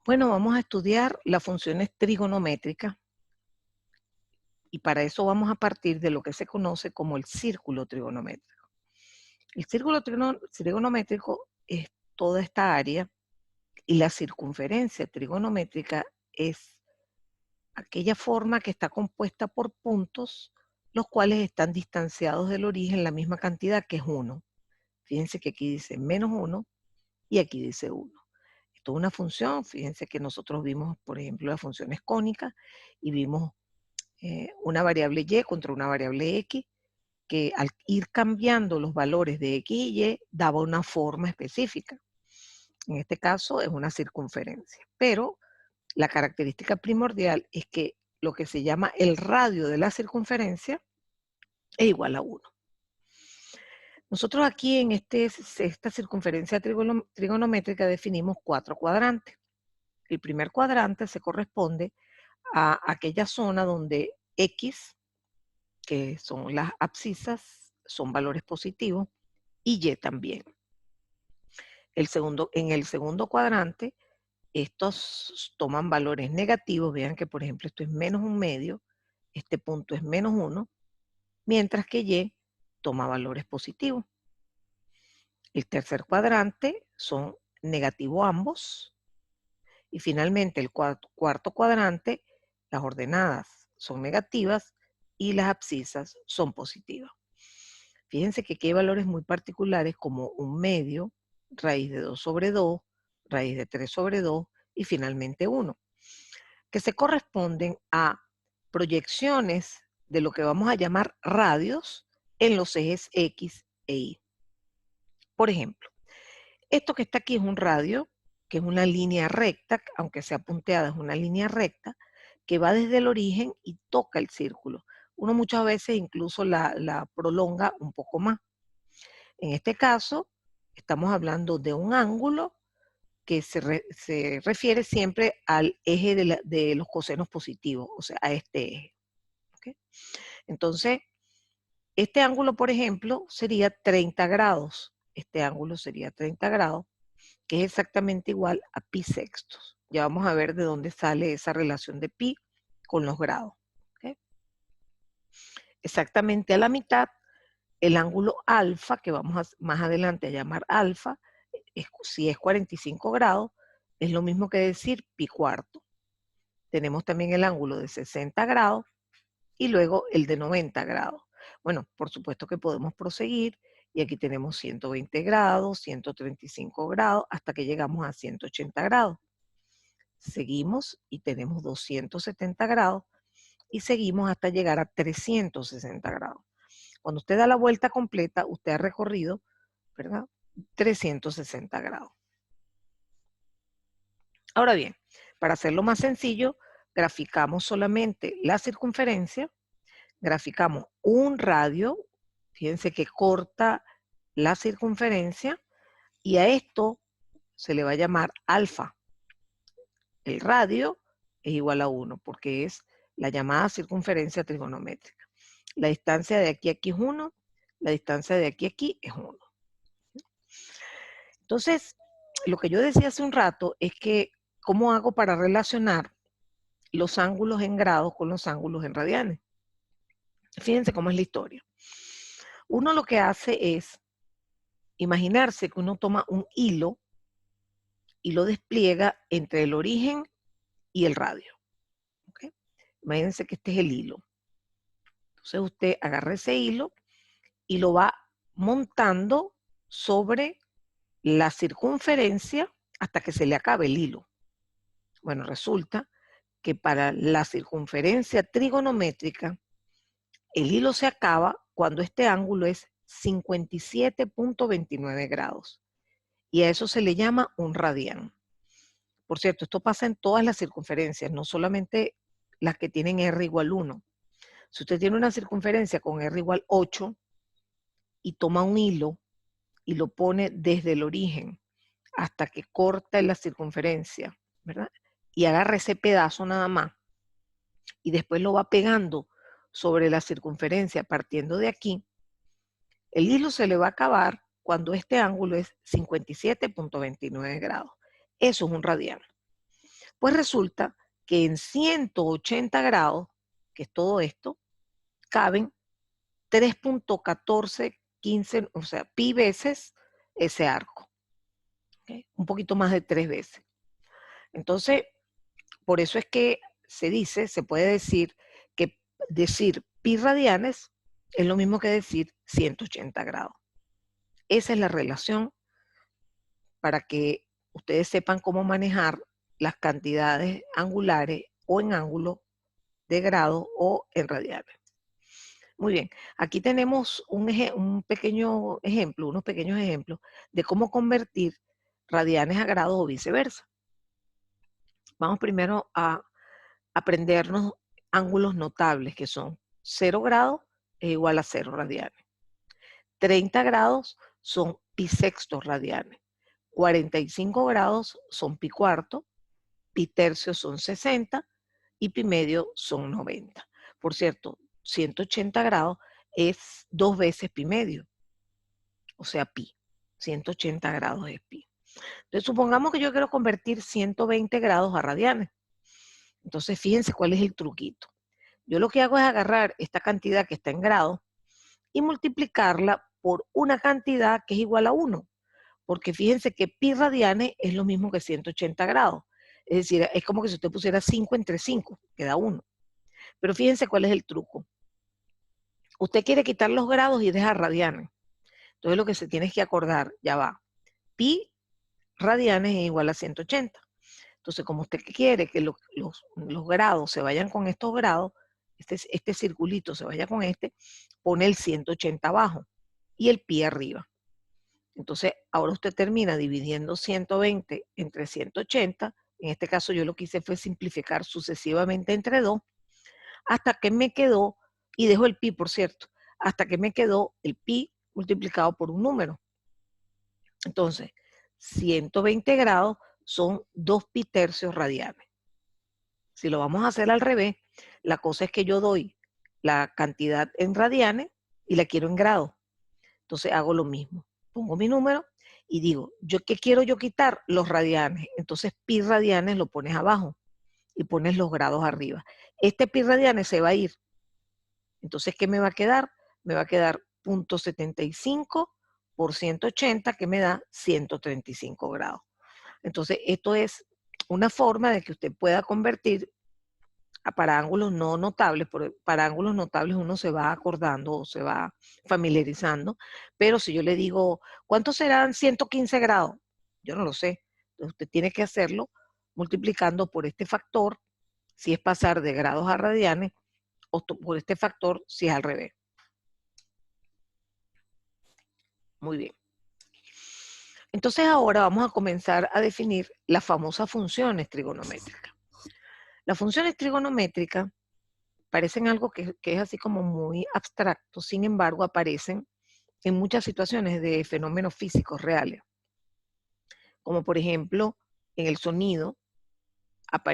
Bueno, vamos a estudiar las funciones trigonométricas y para eso vamos a partir de lo que se conoce como el círculo trigonométrico. El círculo trigonométrico es toda esta área y la circunferencia trigonométrica es aquella forma que está compuesta por puntos, los cuales están distanciados del origen la misma cantidad que es 1. Fíjense que aquí dice menos 1 y aquí dice 1. Esto es una función, fíjense que nosotros vimos, por ejemplo, las funciones cónicas y vimos una variable y contra una variable x, que al ir cambiando los valores de x y y daba una forma específica. En este caso es una circunferencia, pero la característica primordial es que lo que se llama el radio de la circunferencia es igual a 1. Nosotros aquí en esta circunferencia trigonométrica definimos 4 cuadrantes. El primer cuadrante se corresponde a aquella zona donde x, que son las abscisas, son valores positivos, y y también. En el segundo cuadrante, estos toman valores negativos. Vean que, por ejemplo, esto es menos 1/2, este punto es menos 1, mientras que y toma valores positivos. El tercer cuadrante son negativos ambos. Y finalmente, el cuarto cuadrante, las ordenadas son negativas y las abscisas son positivas. Fíjense que aquí hay valores muy particulares como 1/2, raíz de 2 sobre 2, raíz de 3 sobre 2 y finalmente 1, que se corresponden a proyecciones de lo que vamos a llamar radios en los ejes X e Y. Por ejemplo, esto que está aquí es un radio, que es una línea recta, aunque sea punteada, es una línea recta, que va desde el origen y toca el círculo. Uno muchas veces incluso la prolonga un poco más. En este caso, estamos hablando de un ángulo que se refiere siempre al eje de los cosenos positivos, o sea, a este eje. ¿Okay? Entonces, este ángulo, por ejemplo, sería 30 grados. Este ángulo sería 30 grados, que es exactamente igual a pi sextos. Ya vamos a ver de dónde sale esa relación de pi con los grados. ¿Okay? Exactamente a la mitad, el ángulo alfa, que vamos más adelante a llamar alfa, si es 45 grados, es lo mismo que decir pi cuarto. Tenemos también el ángulo de 60 grados y luego el de 90 grados. Bueno, por supuesto que podemos proseguir y aquí tenemos 120 grados, 135 grados, hasta que llegamos a 180 grados. Seguimos y tenemos 270 grados y seguimos hasta llegar a 360 grados. Cuando usted da la vuelta completa, usted ha recorrido, ¿verdad?, 360 grados. Ahora bien, para hacerlo más sencillo, graficamos solamente la circunferencia, graficamos un radio, fíjense que corta la circunferencia, y a esto se le va a llamar alfa. El radio es igual a 1 porque es la llamada circunferencia trigonométrica. La distancia de aquí a aquí es 1, la distancia de aquí a aquí es 1. Entonces, lo que yo decía hace un rato es que, ¿cómo hago para relacionar los ángulos en grados con los ángulos en radianes? Fíjense cómo es la historia. Uno lo que hace es imaginarse que uno toma un hilo y lo despliega entre el origen y el radio. ¿Okay? Imagínense que este es el hilo. Entonces usted agarra ese hilo y lo va montando sobre la circunferencia hasta que se le acabe el hilo. Bueno, resulta que para la circunferencia trigonométrica, el hilo se acaba cuando este ángulo es 57.29 grados. Y a eso se le llama un radián. Por cierto, esto pasa en todas las circunferencias, no solamente las que tienen R igual 1. Si usted tiene una circunferencia con R igual 8 y toma un hilo y lo pone desde el origen hasta que corta la circunferencia, ¿verdad?, y agarra ese pedazo nada más, y después lo va pegando sobre la circunferencia partiendo de aquí, el hilo se le va a acabar cuando este ángulo es 57.29 grados. Eso es un radián. Pues resulta que en 180 grados, que es todo esto, caben 3.1415, o sea, pi veces ese arco. ¿Okay? Un poquito más de 3 veces. Entonces, por eso es que se puede decir que decir pi radianes es lo mismo que decir 180 grados. Esa es la relación para que ustedes sepan cómo manejar las cantidades angulares o en ángulo de grado o en radianes. Muy bien, aquí tenemos un pequeño ejemplo, unos pequeños ejemplos de cómo convertir radianes a grados o viceversa. Vamos primero a aprendernos ángulos notables que son 0 grados es igual a 0 radianes. 30 grados son pi sextos radianes. 45 grados son pi cuarto. Pi tercios son 60 y pi medio son 90. Por cierto, 180 grados es 2 veces pi medio, o sea, pi. 180 grados es pi. Entonces, supongamos que yo quiero convertir 120 grados a radianes. Entonces, fíjense cuál es el truquito. Yo lo que hago es agarrar esta cantidad que está en grados y multiplicarla por una cantidad que es igual a 1. Porque fíjense que pi radianes es lo mismo que 180 grados. Es decir, es como que si usted pusiera 5 entre 5, queda 1. Pero fíjense cuál es el truco. Usted quiere quitar los grados y dejar radianes. Entonces lo que se tiene es que acordar, ya va, pi radianes es igual a 180. Entonces, como usted quiere que los grados se vayan con estos grados, este circulito se vaya con este, pone el 180 abajo y el pi arriba. Entonces, ahora usted termina dividiendo 120 entre 180. En este caso yo lo que hice fue simplificar sucesivamente entre 2, hasta que me quedó, y dejo el pi por cierto, hasta que me quedó el pi multiplicado por un número. Entonces, 120 grados son 2 pi tercios radianes. Si lo vamos a hacer al revés, la cosa es que yo doy la cantidad en radianes y la quiero en grados. Entonces hago lo mismo. Pongo mi número y digo, ¿qué quiero yo quitar? Los radianes. Entonces pi radianes lo pones abajo y pones los grados arriba. Este pi radianes se va a ir. Entonces, ¿qué me va a quedar? Me va a quedar 0.75 por 180, que me da 135 grados. Entonces, esto es una forma de que usted pueda convertir para ángulos no notables. Para ángulos notables uno se va acordando o se va familiarizando, pero si yo le digo, ¿cuántos serán 115 grados? Yo no lo sé. Entonces usted tiene que hacerlo multiplicando por este factor, si es pasar de grados a radianes, o por este factor, si es al revés. Muy bien. Entonces ahora vamos a comenzar a definir las famosas funciones trigonométricas. Las funciones trigonométricas parecen algo que es así como muy abstracto, sin embargo aparecen en muchas situaciones de fenómenos físicos reales. Como por ejemplo, en el sonido,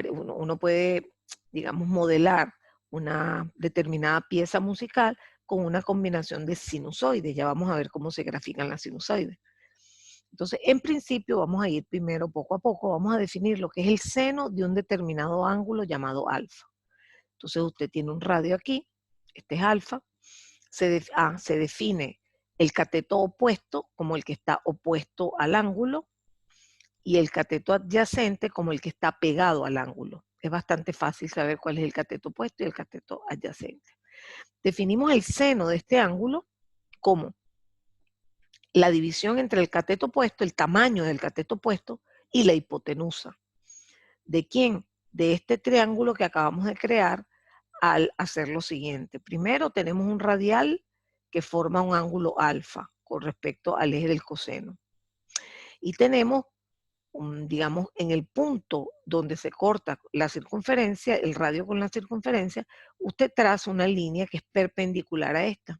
uno puede, digamos, modelar una determinada pieza musical con una combinación de sinusoides. Ya vamos a ver cómo se grafican las sinusoides. Entonces, en principio, vamos a ir primero poco a poco, vamos a definir lo que es el seno de un determinado ángulo llamado alfa. Entonces, usted tiene un radio aquí, este es alfa, se define el cateto opuesto como el que está opuesto al ángulo y el cateto adyacente como el que está pegado al ángulo. Es bastante fácil saber cuál es el cateto opuesto y el cateto adyacente. Definimos el seno de este ángulo como la división entre el cateto opuesto, el tamaño del cateto opuesto y la hipotenusa. ¿De quién? De este triángulo que acabamos de crear al hacer lo siguiente. Primero tenemos un radial que forma un ángulo alfa con respecto al eje del coseno. Y tenemos, digamos, en el punto donde se corta la circunferencia, el radio con la circunferencia, usted traza una línea que es perpendicular a esta.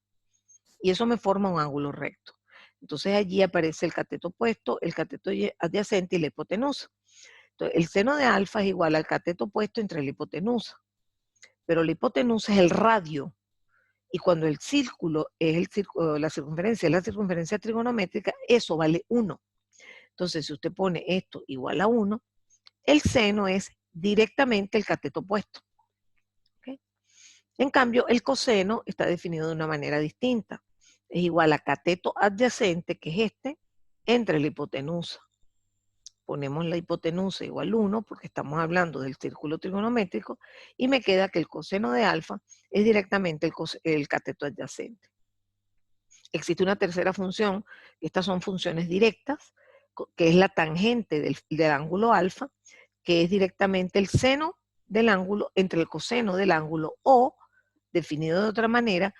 Y eso me forma un ángulo recto. Entonces allí aparece el cateto opuesto, el cateto adyacente y la hipotenusa. Entonces, el seno de alfa es igual al cateto opuesto entre la hipotenusa. Pero la hipotenusa es el radio. Y cuando el círculo es la circunferencia trigonométrica, eso vale 1. Entonces, si usted pone esto igual a 1, el seno es directamente el cateto opuesto. ¿Okay? En cambio, el coseno está definido de una manera distinta. Es igual a cateto adyacente, que es este, entre la hipotenusa. Ponemos la hipotenusa igual a 1, porque estamos hablando del círculo trigonométrico, y me queda que el coseno de alfa es directamente el cateto adyacente. Existe una tercera función, estas son funciones directas, que es la tangente del ángulo alfa, que es directamente el seno del ángulo entre el coseno del ángulo, o, definido de otra manera,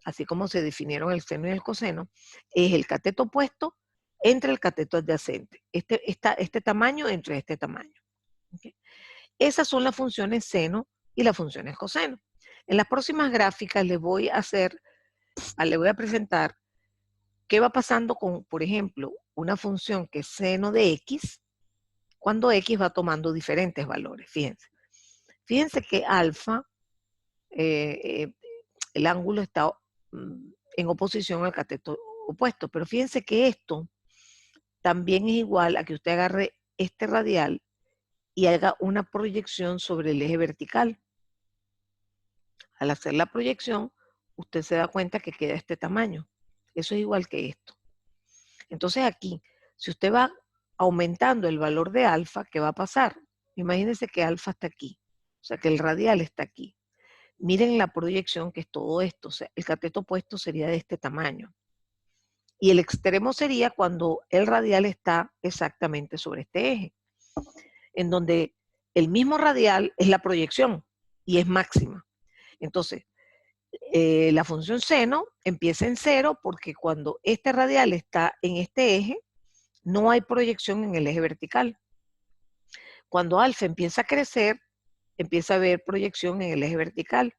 así como se definieron el seno y el coseno, es el cateto opuesto entre el cateto adyacente. Este tamaño entre este tamaño. ¿Okay? Esas son las funciones seno y las funciones coseno. En las próximas gráficas les voy a presentar qué va pasando con, por ejemplo, una función que es seno de x, cuando x va tomando diferentes valores. Fíjense que alfa, el ángulo está en oposición al cateto opuesto, pero fíjense que esto también es igual a que usted agarre este radial y haga una proyección sobre el eje vertical. Al hacer la proyección, usted se da cuenta que queda este tamaño. Eso es igual que esto. Entonces aquí, si usted va aumentando el valor de alfa, ¿qué va a pasar? Imagínense que alfa está aquí, o sea que el radial está aquí. Miren la proyección, que es todo esto, o sea, el cateto opuesto sería de este tamaño. Y el extremo sería cuando el radial está exactamente sobre este eje, en donde el mismo radial es la proyección y es máxima. Entonces, la función seno empieza en 0 porque cuando este radial está en este eje, no hay proyección en el eje vertical. Cuando alfa empieza a crecer, empieza a haber proyección en el eje vertical,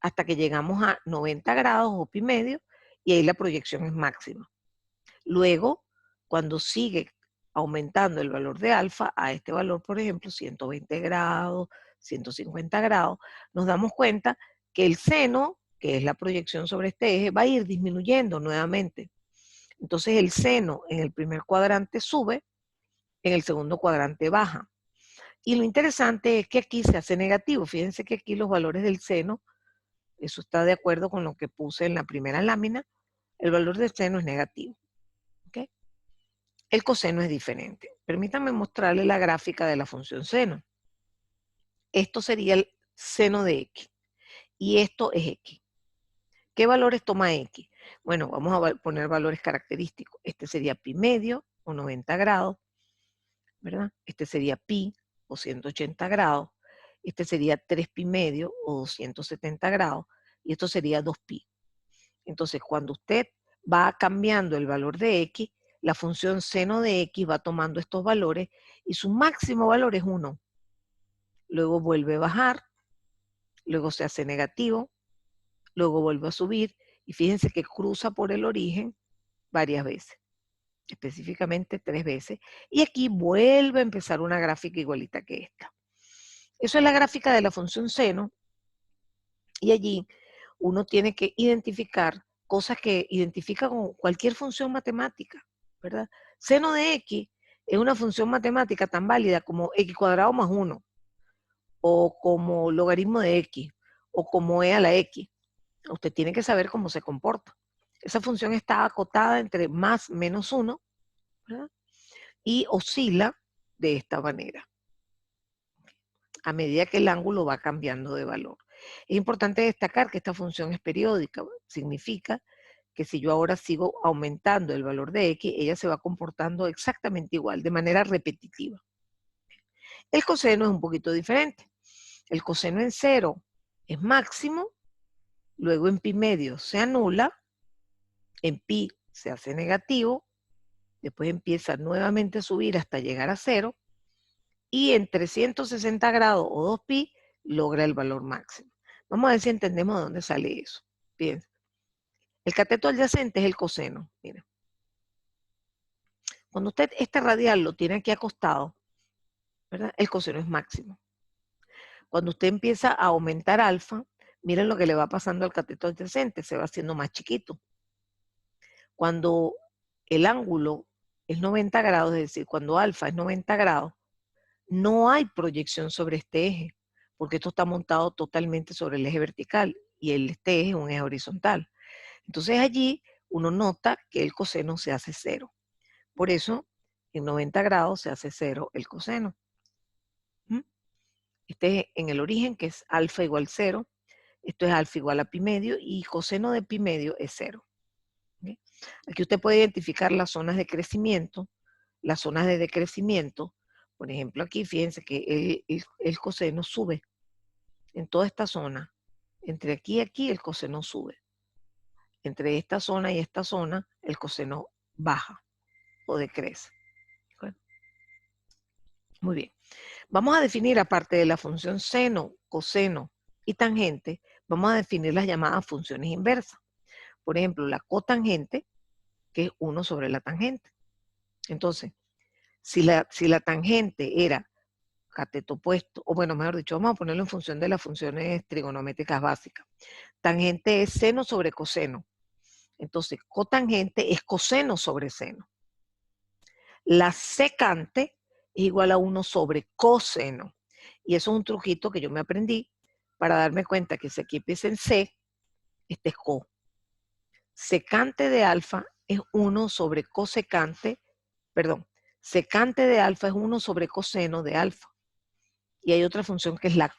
hasta que llegamos a 90 grados o pi medio, y ahí la proyección es máxima. Luego, cuando sigue aumentando el valor de alfa a este valor, por ejemplo, 120 grados, 150 grados, nos damos cuenta que el seno, que es la proyección sobre este eje, va a ir disminuyendo nuevamente. Entonces el seno en el primer cuadrante sube, en el segundo cuadrante baja. Y lo interesante es que aquí se hace negativo. Fíjense que aquí los valores del seno, eso está de acuerdo con lo que puse en la primera lámina, el valor del seno es negativo. ¿Okay? El coseno es diferente. Permítanme mostrarle la gráfica de la función seno. Esto sería el seno de x y esto es x. ¿Qué valores toma x? Bueno, vamos a poner valores característicos. Este sería pi medio o 90 grados, ¿verdad? Este sería pi o 180 grados. Este sería 3 pi medio o 270 grados. Y esto sería 2 pi. Entonces, cuando usted va cambiando el valor de x, la función seno de x va tomando estos valores y su máximo valor es 1. Luego vuelve a bajar, luego se hace negativo, luego vuelve a subir y fíjense que cruza por el origen varias veces, específicamente 3 veces. Y aquí vuelve a empezar una gráfica igualita que esta. Eso es la gráfica de la función seno y allí uno tiene que identificar cosas que identifica con cualquier función matemática, ¿verdad? Seno de x es una función matemática tan válida como x cuadrado más 1, o como logaritmo de x, o como e a la x. Usted tiene que saber cómo se comporta. Esa función está acotada entre más menos 1, ¿verdad? Y oscila de esta manera, a medida que el ángulo va cambiando de valor. Es importante destacar que esta función es periódica, significa que si yo ahora sigo aumentando el valor de x, ella se va comportando exactamente igual, de manera repetitiva. El coseno es un poquito diferente. El coseno en 0 es máximo, luego en pi medio se anula, en pi se hace negativo, después empieza nuevamente a subir hasta llegar a 0, y en 360 grados o 2 pi logra el valor máximo. Vamos a ver si entendemos de dónde sale eso. Bien. El cateto adyacente es el coseno. Mira. Cuando usted este radial lo tiene aquí acostado, ¿verdad? El coseno es máximo. Cuando usted empieza a aumentar alfa, miren lo que le va pasando al cateto adyacente, se va haciendo más chiquito. Cuando el ángulo es 90 grados, es decir, cuando alfa es 90 grados, no hay proyección sobre este eje, porque esto está montado totalmente sobre el eje vertical y este eje es un eje horizontal. Entonces allí uno nota que el coseno se hace 0. Por eso en 90 grados se hace 0 el coseno. Este es en el origen, que es alfa igual 0. Esto es alfa igual a pi medio y coseno de pi medio es 0. ¿Okay? Aquí usted puede identificar las zonas de crecimiento, las zonas de decrecimiento. Por ejemplo, aquí fíjense que el coseno sube. En toda esta zona, entre aquí y aquí, el coseno sube. Entre esta zona y esta zona, el coseno baja o decrece. Bueno, muy bien. Vamos a definir, aparte de la función seno, coseno y tangente, vamos a definir las llamadas funciones inversas. Por ejemplo, la cotangente, que es 1 sobre la tangente. Entonces, si la tangente era cateto opuesto, o bueno, mejor dicho, vamos a ponerlo en función de las funciones trigonométricas básicas. Tangente es seno sobre coseno. Entonces, cotangente es coseno sobre seno. La secante es igual a 1 sobre coseno. Y eso es un truquito que yo me aprendí para darme cuenta que si aquí empieza en C, este es co. Secante de alfa es 1 sobre cosecante, perdón, secante de alfa es 1 sobre coseno de alfa. Y hay otra función que es la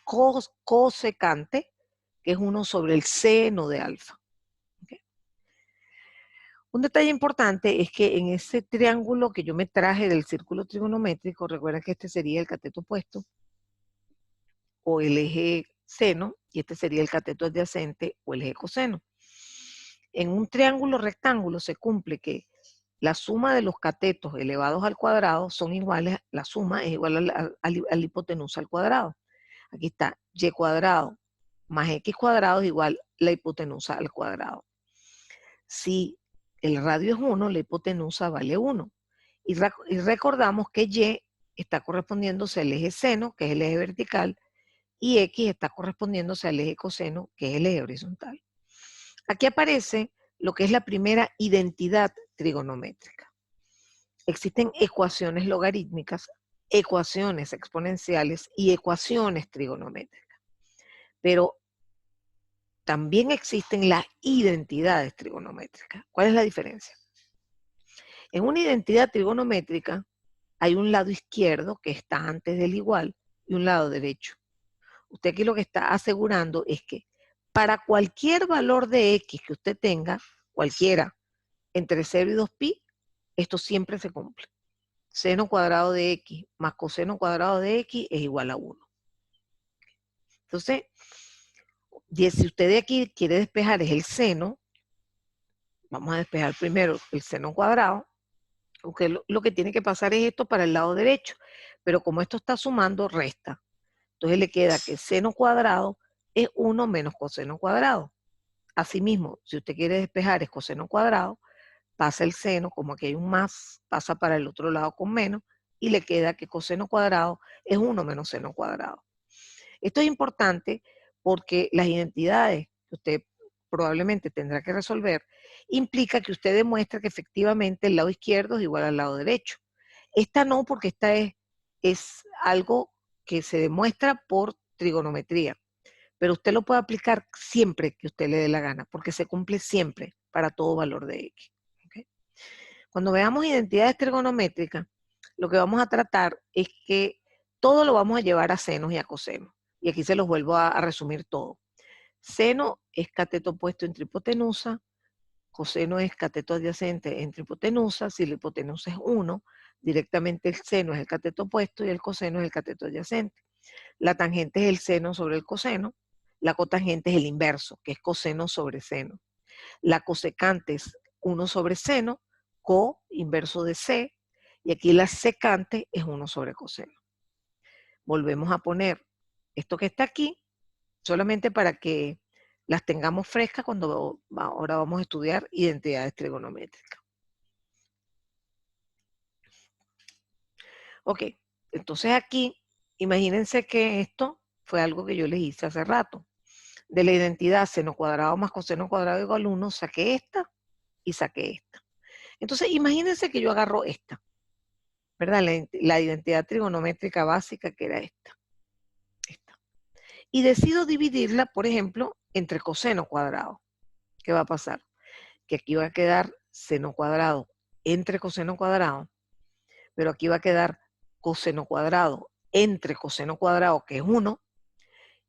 cosecante, que es 1 sobre el seno de alfa. ¿Okay? Un detalle importante es que en ese triángulo que yo me traje del círculo trigonométrico, recuerden que este sería el cateto opuesto o el eje seno, y este sería el cateto adyacente o el eje coseno. En un triángulo rectángulo se cumple que la suma de los catetos elevados al cuadrado son iguales, la suma es igual a la hipotenusa al cuadrado. Aquí está y cuadrado más x cuadrado es igual a la hipotenusa al cuadrado. Si el radio es 1, la hipotenusa vale 1. Y recordamos que y está correspondiéndose al eje seno, que es el eje vertical, y x está correspondiéndose al eje coseno, que es el eje horizontal. Aquí aparece lo que es la primera identidad trigonométrica. Existen ecuaciones logarítmicas, ecuaciones exponenciales y ecuaciones trigonométricas. Pero también existen las identidades trigonométricas. ¿Cuál es la diferencia? En una identidad trigonométrica hay un lado izquierdo que está antes del igual y un lado derecho. Usted aquí lo que está asegurando es que para cualquier valor de x que usted tenga, cualquiera, entre 0 y 2pi, esto siempre se cumple. Seno cuadrado de x más coseno cuadrado de x es igual a 1. Entonces, si usted de aquí quiere despejar es el seno, vamos a despejar primero el seno cuadrado, aunque lo que tiene que pasar es esto para el lado derecho, pero como esto está sumando, resta. Entonces le queda que seno cuadrado es 1 menos coseno cuadrado. Asimismo, si usted quiere despejar es coseno cuadrado, pasa el seno, como aquí hay un más, pasa para el otro lado con menos, y le queda que coseno cuadrado es 1 menos seno cuadrado. Esto es importante porque las identidades que usted probablemente tendrá que resolver implica que usted demuestra que efectivamente el lado izquierdo es igual al lado derecho. Esta no, porque esta es algo que se demuestra por trigonometría, pero usted lo puede aplicar siempre que usted le dé la gana, porque se cumple siempre para todo valor de x. ¿Okay? Cuando veamos identidades trigonométricas, lo que vamos a tratar es que todo lo vamos a llevar a senos y a cosenos. Y aquí se los vuelvo a resumir todo. Seno es cateto opuesto entre hipotenusa, coseno es cateto adyacente entre hipotenusa. Si la hipotenusa es 1, directamente el seno es el cateto opuesto y el coseno es el cateto adyacente. La tangente es el seno sobre el coseno, la cotangente es el inverso, que es coseno sobre seno. La cosecante es 1 sobre seno, co inverso de c, y aquí la secante es 1 sobre coseno. Volvemos a poner esto que está aquí, solamente para que las tengamos frescas cuando ahora vamos a estudiar identidades trigonométricas. Ok, entonces aquí, imagínense que esto fue algo que yo les hice hace rato. De la identidad seno cuadrado más coseno cuadrado igual a 1, saqué esta y saqué esta. Entonces, imagínense que yo agarro esta. ¿verdad? La identidad trigonométrica básica, que era esta. Y decido dividirla, por ejemplo, entre coseno cuadrado. ¿Qué va a pasar? Que aquí va a quedar seno cuadrado entre coseno cuadrado, pero aquí va a quedar coseno cuadrado entre coseno cuadrado, que es 1,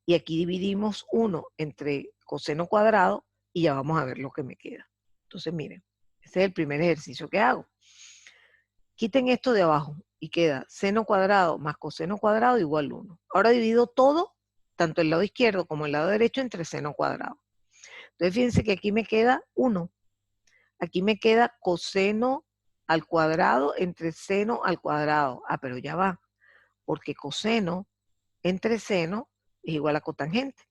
y aquí dividimos 1 entre coseno cuadrado y ya vamos a ver lo que me queda. Entonces, miren, este es el primer ejercicio que hago. Quiten esto de abajo y queda seno cuadrado más coseno cuadrado igual 1. Ahora divido todo, tanto el lado izquierdo como el lado derecho, entre seno cuadrado. Entonces, fíjense que aquí me queda 1. Aquí me queda coseno al cuadrado entre seno al cuadrado. Ah, pero ya va, porque coseno entre seno es igual a cotangente.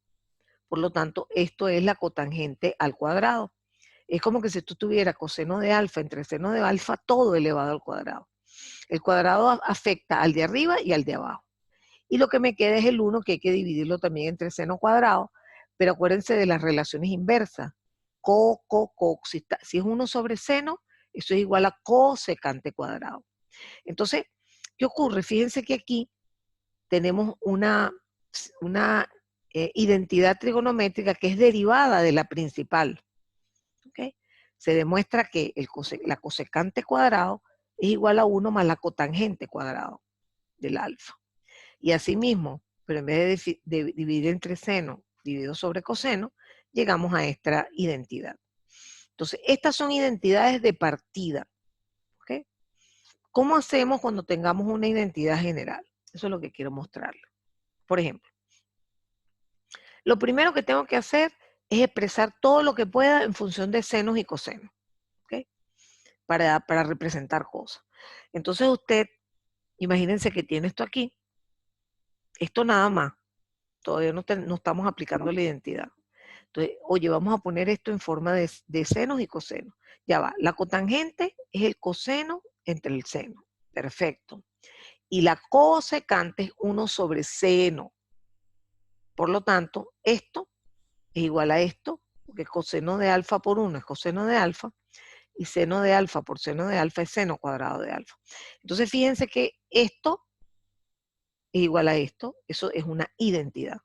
Por lo tanto, esto es la cotangente al cuadrado. Es como que si tú tuvieras coseno de alfa entre seno de alfa, todo elevado al cuadrado. El cuadrado afecta al de arriba y al de abajo. Y lo que me queda es el 1, que hay que dividirlo también entre seno cuadrado, pero acuérdense de las relaciones inversas. Si es 1 sobre seno, eso es igual a cosecante cuadrado. Entonces, ¿qué ocurre? Fíjense que aquí tenemos una identidad trigonométrica que es derivada de la principal. ¿Okay? Se demuestra que la cosecante cuadrado es igual a 1 más la cotangente cuadrado del alfa. Y asimismo, pero en vez de dividir entre seno, dividido sobre coseno, llegamos a esta identidad. Entonces, estas son identidades de partida. ¿Okay? ¿Cómo hacemos cuando tengamos una identidad general? Eso es lo que quiero mostrarles. Por ejemplo, lo primero que tengo que hacer es expresar todo lo que pueda en función de senos y cosenos. ¿Okay? Para representar cosas. Entonces usted, imagínense que tiene esto aquí. Esto nada más. Todavía no estamos aplicando la identidad. Entonces, oye, vamos a poner esto en forma de senos y cosenos. Ya va, la cotangente es el coseno entre el seno. Perfecto. Y la cosecante es 1 sobre seno. Por lo tanto, esto es igual a esto, porque coseno de alfa por 1 es coseno de alfa, y seno de alfa por seno de alfa es seno cuadrado de alfa. Entonces, fíjense que esto es igual a esto. Eso es una identidad,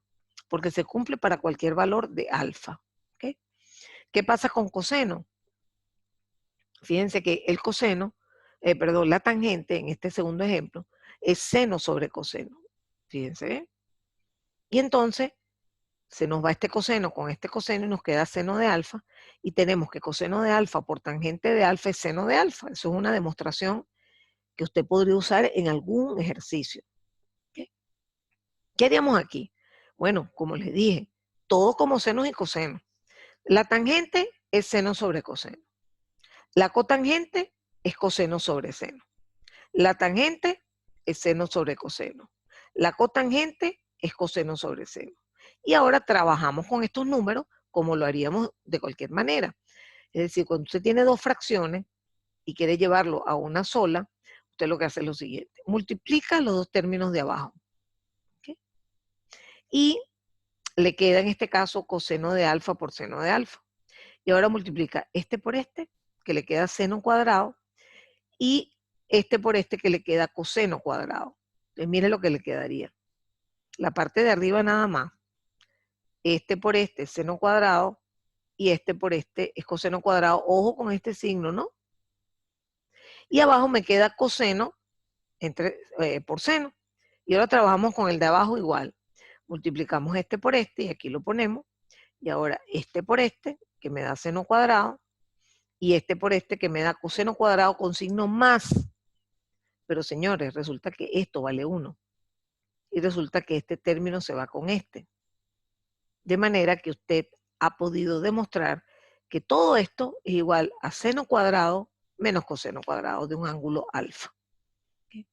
porque se cumple para cualquier valor de alfa. ¿Okay? ¿Qué pasa con coseno? Fíjense que el coseno, la tangente en este segundo ejemplo, es seno sobre coseno. Fíjense bien. Y entonces se nos va este coseno con este coseno y nos queda seno de alfa. Y tenemos que coseno de alfa por tangente de alfa es seno de alfa. Eso es una demostración que usted podría usar en algún ejercicio. ¿Okay? ¿Qué haríamos aquí? Bueno, como les dije, todo como senos y cosenos. La tangente es seno sobre coseno. La cotangente es coseno sobre seno. La tangente es seno sobre coseno. La cotangente es coseno sobre seno. Y ahora trabajamos con estos números como lo haríamos de cualquier manera. Es decir, cuando usted tiene dos fracciones y quiere llevarlo a una sola, usted lo que hace es lo siguiente. Multiplica los dos términos de abajo. ¿Okay? Y le queda en este caso coseno de alfa por seno de alfa. Y ahora multiplica este por este, que le queda seno cuadrado, y este por este, que le queda coseno cuadrado. Entonces, mire lo que le quedaría. La parte de arriba nada más. Este por este, seno cuadrado, y este por este es coseno cuadrado. Ojo con este signo, ¿no? Y abajo me queda coseno por seno. Y ahora trabajamos con el de abajo igual. Multiplicamos este por este, y aquí lo ponemos. Y ahora este por este, que me da seno cuadrado, y este por este, que me da coseno cuadrado con signo más. Pero señores, resulta que esto vale 1. Y resulta que este término se va con este. De manera que usted ha podido demostrar que todo esto es igual a seno cuadrado menos coseno cuadrado de un ángulo alfa. ¿Okay?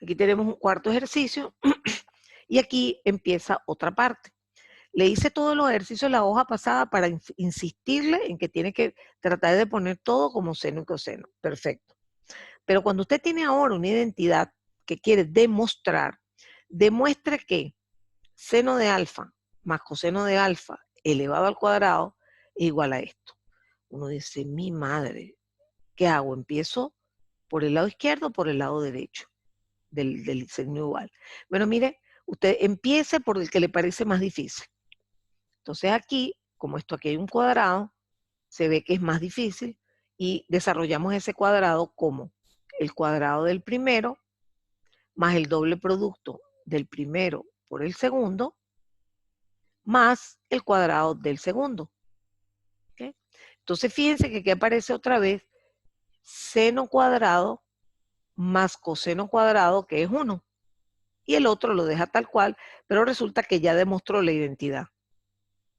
Aquí tenemos un cuarto ejercicio y aquí empieza otra parte. Le hice todos los ejercicios en la hoja pasada para insistirle en que tiene que tratar de poner todo como seno y coseno. Perfecto. Pero cuando usted tiene ahora una identidad que quiere demostrar, demuestre que seno de alfa más coseno de alfa elevado al cuadrado es igual a esto. Uno dice, mi madre, ¿qué hago? Empiezo ¿Por el lado izquierdo o por el lado derecho del signo igual? Bueno, mire, usted empiece por el que le parece más difícil. Entonces aquí, como esto aquí hay un cuadrado, se ve que es más difícil y desarrollamos ese cuadrado como el cuadrado del primero más el doble producto del primero por el segundo más el cuadrado del segundo. ¿Okay? Entonces fíjense que aquí aparece otra vez seno cuadrado más coseno cuadrado, que es 1. Y el otro lo deja tal cual, pero resulta que ya demostró la identidad.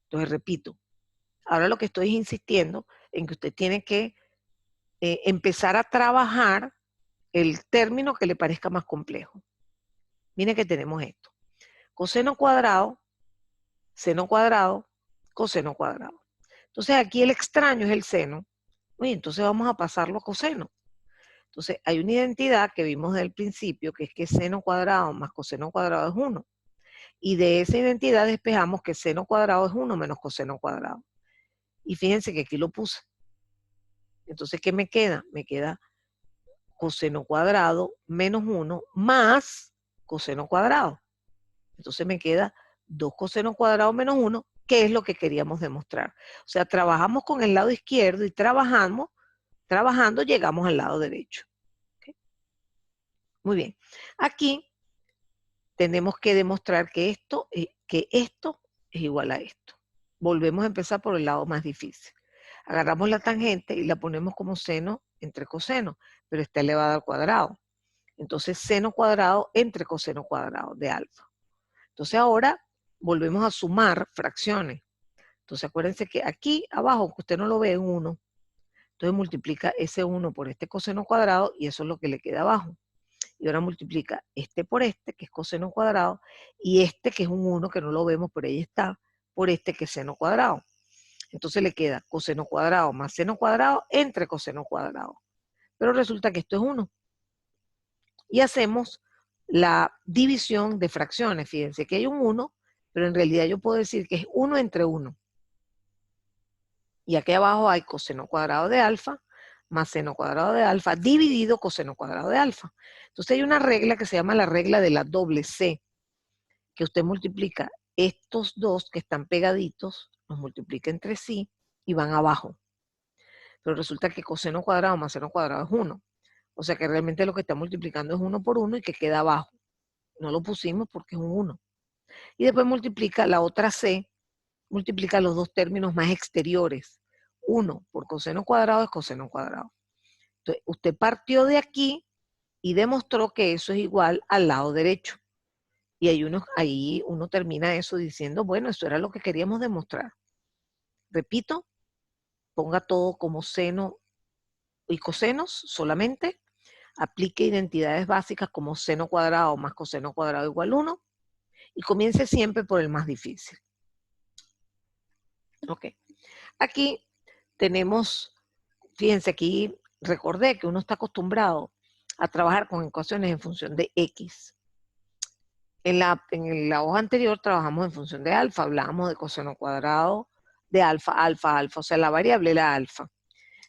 Entonces repito, ahora lo que estoy insistiendo en que usted tiene que empezar a trabajar el término que le parezca más complejo. Miren que tenemos esto. Coseno cuadrado, seno cuadrado, coseno cuadrado. Entonces aquí el extraño es el seno. Uy, entonces vamos a pasarlo a coseno. Entonces hay una identidad que vimos desde el principio, que es que seno cuadrado más coseno cuadrado es 1. Y de esa identidad despejamos que seno cuadrado es 1 menos coseno cuadrado. Y fíjense que aquí lo puse. Entonces, ¿qué me queda? Me queda coseno cuadrado menos 1 más coseno cuadrado. Entonces me queda 2 coseno cuadrado menos 1, que es lo que queríamos demostrar. O sea, trabajamos con el lado izquierdo y trabajando llegamos al lado derecho. ¿Okay? Muy bien. Aquí tenemos que demostrar que esto es igual a esto. Volvemos a empezar por el lado más difícil. Agarramos la tangente y la ponemos como seno entre coseno, pero está elevada al cuadrado. Entonces, seno cuadrado entre coseno cuadrado de alfa. Entonces, ahora volvemos a sumar fracciones. Entonces, acuérdense que aquí abajo, que usted no lo ve, es 1. Entonces, multiplica ese 1 por este coseno cuadrado y eso es lo que le queda abajo. Y ahora multiplica este por este, que es coseno cuadrado, y este, que es un 1, que no lo vemos, pero ahí está, por este, que es seno cuadrado. Entonces le queda coseno cuadrado más seno cuadrado entre coseno cuadrado. Pero resulta que esto es 1. Y hacemos la división de fracciones. Fíjense que hay un 1, pero en realidad yo puedo decir que es 1 entre 1. Y aquí abajo hay coseno cuadrado de alfa más seno cuadrado de alfa dividido coseno cuadrado de alfa. Entonces hay una regla que se llama la regla de la doble C, que usted multiplica estos dos que están pegaditos, los multiplica entre sí y van abajo. Pero resulta que coseno cuadrado más seno cuadrado es 1. O sea que realmente lo que está multiplicando es 1 por 1 y que queda abajo. No lo pusimos porque es un 1. Y después multiplica la otra C, multiplica los dos términos más exteriores. 1 por coseno cuadrado es coseno cuadrado. Entonces, usted partió de aquí y demostró que eso es igual al lado derecho. Y ahí uno termina eso diciendo, bueno, eso era lo que queríamos demostrar. Repito, ponga todo como seno y cosenos solamente. Aplique identidades básicas como seno cuadrado más coseno cuadrado igual 1. Y comience siempre por el más difícil. Ok. Aquí tenemos, fíjense, aquí recordé que uno está acostumbrado a trabajar con ecuaciones en función de X. En la hoja anterior trabajamos en función de alfa, hablábamos de coseno cuadrado de alfa, alfa, alfa, o sea, la variable era alfa.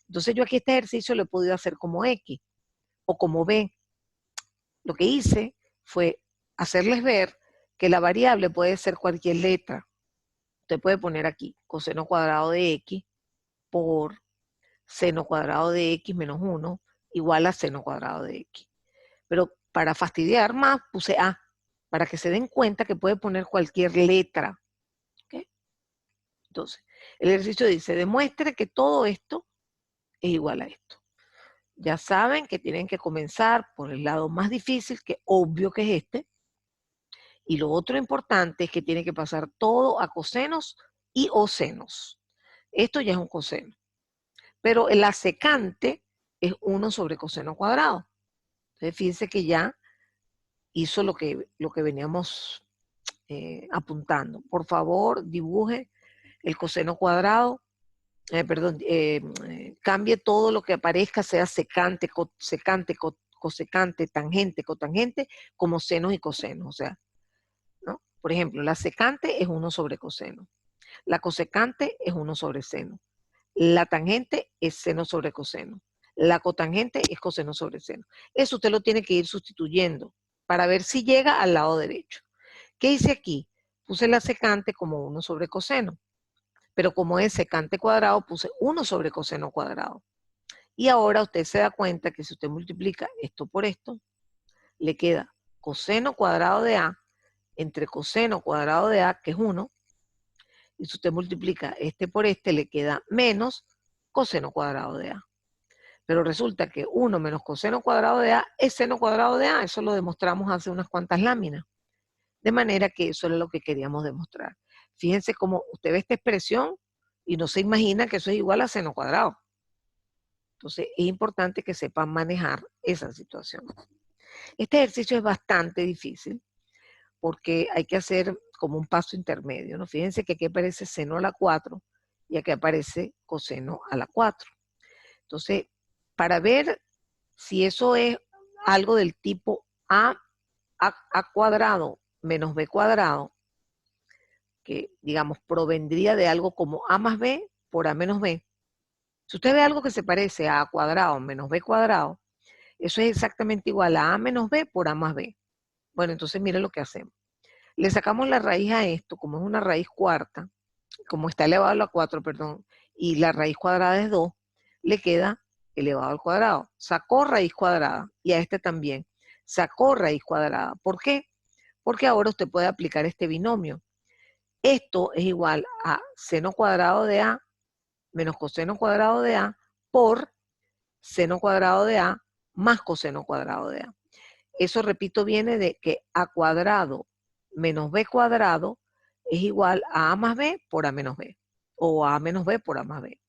Entonces yo aquí este ejercicio lo he podido hacer como X o como B. Lo que hice fue hacerles ver que la variable puede ser cualquier letra. Usted puede poner aquí coseno cuadrado de X por seno cuadrado de X menos 1 igual a seno cuadrado de X. Pero para fastidiar más puse A, para que se den cuenta que puede poner cualquier letra. ¿Okay? Entonces, el ejercicio dice, demuestre que todo esto es igual a esto. Ya saben que tienen que comenzar por el lado más difícil, que obvio que es este. Y lo otro importante es que tiene que pasar todo a cosenos y o senos. Esto ya es un coseno. Pero el secante es 1 sobre coseno cuadrado. Entonces, fíjense que ya hizo lo que veníamos apuntando. Por favor, dibuje el coseno cuadrado. Cambie todo lo que aparezca, sea secante, cosecante, tangente, cotangente, como senos y cosenos. O sea, ¿no? Por ejemplo, la secante es 1 sobre coseno. La cosecante es 1 sobre seno. La tangente es seno sobre coseno. La cotangente es coseno sobre seno. Eso usted lo tiene que ir sustituyendo para ver si llega al lado derecho. ¿Qué hice aquí? Puse la secante como 1 sobre coseno, pero como es secante cuadrado, puse 1 sobre coseno cuadrado. Y ahora usted se da cuenta que si usted multiplica esto por esto, le queda coseno cuadrado de A entre coseno cuadrado de A, que es 1, y si usted multiplica este por este, le queda menos coseno cuadrado de A. Pero resulta que 1 menos coseno cuadrado de A es seno cuadrado de A. Eso lo demostramos hace unas cuantas láminas. De manera que eso es lo que queríamos demostrar. Fíjense cómo usted ve esta expresión y no se imagina que eso es igual a seno cuadrado. Entonces es importante que sepan manejar esa situación. Este ejercicio es bastante difícil porque hay que hacer como un paso intermedio, ¿no? Fíjense que aquí aparece seno a la 4 y aquí aparece coseno a la 4. Entonces, para ver si eso es algo del tipo a cuadrado menos b cuadrado, que digamos provendría de algo como a más b por a menos b. Si usted ve algo que se parece a cuadrado menos b cuadrado, eso es exactamente igual a menos b por a más b. Bueno, entonces mire lo que hacemos. Le sacamos la raíz a esto, como es una raíz cuarta, como está elevado a la 4, perdón, y la raíz cuadrada es 2, le queda elevado al cuadrado. Sacó raíz cuadrada, y a este también. Sacó raíz cuadrada. ¿Por qué? Porque ahora usted puede aplicar este binomio. Esto es igual a seno cuadrado de A menos coseno cuadrado de A por seno cuadrado de A más coseno cuadrado de A. Eso, repito, viene de que A cuadrado menos B cuadrado es igual a más B por A menos B, o A menos B por A más B.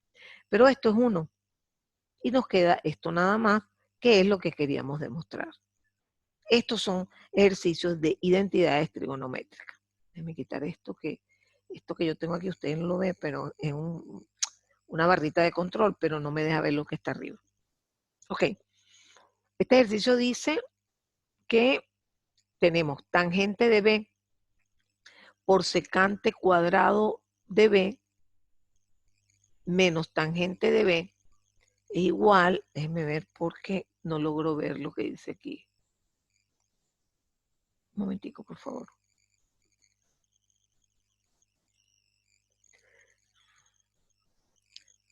Pero esto es 1. Y nos queda esto nada más, que es lo que queríamos demostrar. Estos son ejercicios de identidades trigonométricas. Déjenme quitar esto que yo tengo aquí, ustedes no lo ven, pero es una barrita de control, pero no me deja ver lo que está arriba. Ok. Este ejercicio dice que tenemos tangente de B por secante cuadrado de B menos tangente de B es igual, déjenme ver porque no logro ver lo que dice aquí. Un momentico, por favor.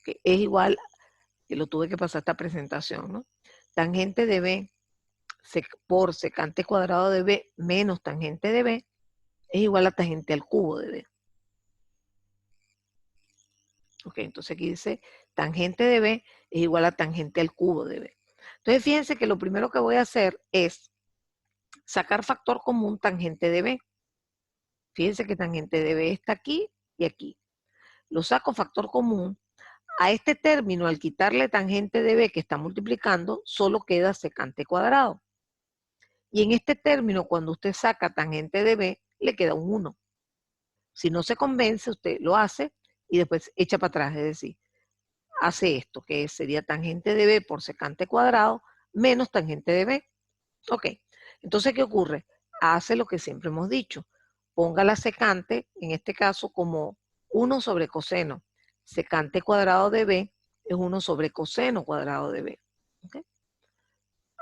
Que es igual, que lo tuve que pasar esta presentación, ¿no? Tangente de B por secante cuadrado de B menos tangente de B es igual a tangente al cubo de B. Ok, entonces aquí dice tangente de B es igual a tangente al cubo de B. Entonces fíjense que lo primero que voy a hacer es sacar factor común tangente de B. Fíjense que tangente de B está aquí y aquí. Lo saco factor común. A este término, al quitarle tangente de B que está multiplicando, solo queda secante cuadrado. Y en este término, cuando usted saca tangente de B, le queda un 1. Si no se convence, usted lo hace y después echa para atrás, es decir, hace esto, que sería tangente de B por secante cuadrado menos tangente de B. Ok, entonces, ¿qué ocurre? Hace lo que siempre hemos dicho. Ponga la secante, en este caso, como 1 sobre coseno. Secante cuadrado de B es 1 sobre coseno cuadrado de B. ¿Okay?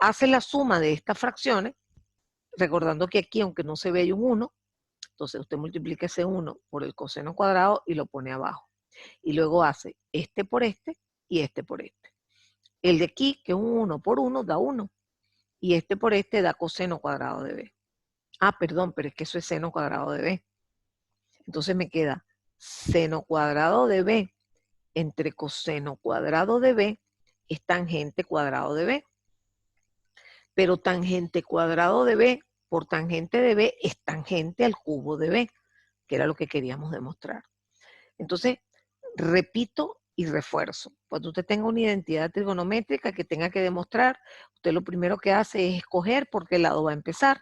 Hace la suma de estas fracciones, recordando que aquí, aunque no se ve, hay un 1, entonces usted multiplica ese 1 por el coseno cuadrado y lo pone abajo. Y luego hace este por este y este por este. El de aquí, que es un 1 por 1, da 1. Y este por este da coseno cuadrado de B. Ah, perdón, pero es que eso es seno cuadrado de B. Entonces me queda seno cuadrado de B entre coseno cuadrado de B es tangente cuadrado de B. Pero tangente cuadrado de B por tangente de B es tangente al cubo de B, que era lo que queríamos demostrar. Entonces, repito y refuerzo. Cuando usted tenga una identidad trigonométrica que tenga que demostrar, usted lo primero que hace es escoger por qué lado va a empezar.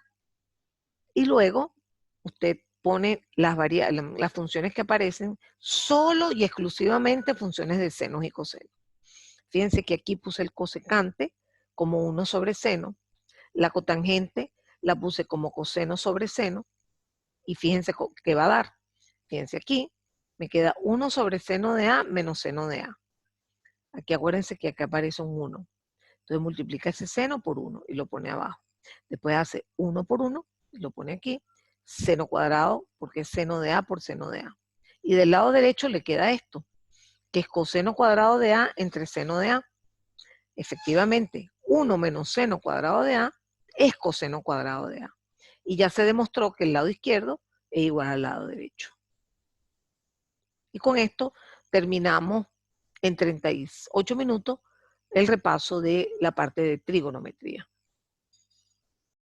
Y luego usted pone las funciones que aparecen solo y exclusivamente funciones de senos y cosenos. Fíjense que aquí puse el cosecante como 1 sobre seno, la cotangente la puse como coseno sobre seno, y fíjense qué va a dar. Fíjense aquí, me queda 1 sobre seno de A menos seno de A. Aquí acuérdense que acá aparece un 1. Entonces multiplica ese seno por 1 y lo pone abajo. Después hace 1 por 1 y lo pone aquí. Seno cuadrado, porque es seno de A por seno de A. Y del lado derecho le queda esto, que es coseno cuadrado de A entre seno de A. Efectivamente, 1 menos seno cuadrado de A es coseno cuadrado de A. Y ya se demostró que el lado izquierdo es igual al lado derecho. Y con esto terminamos en 38 minutos el repaso de la parte de trigonometría.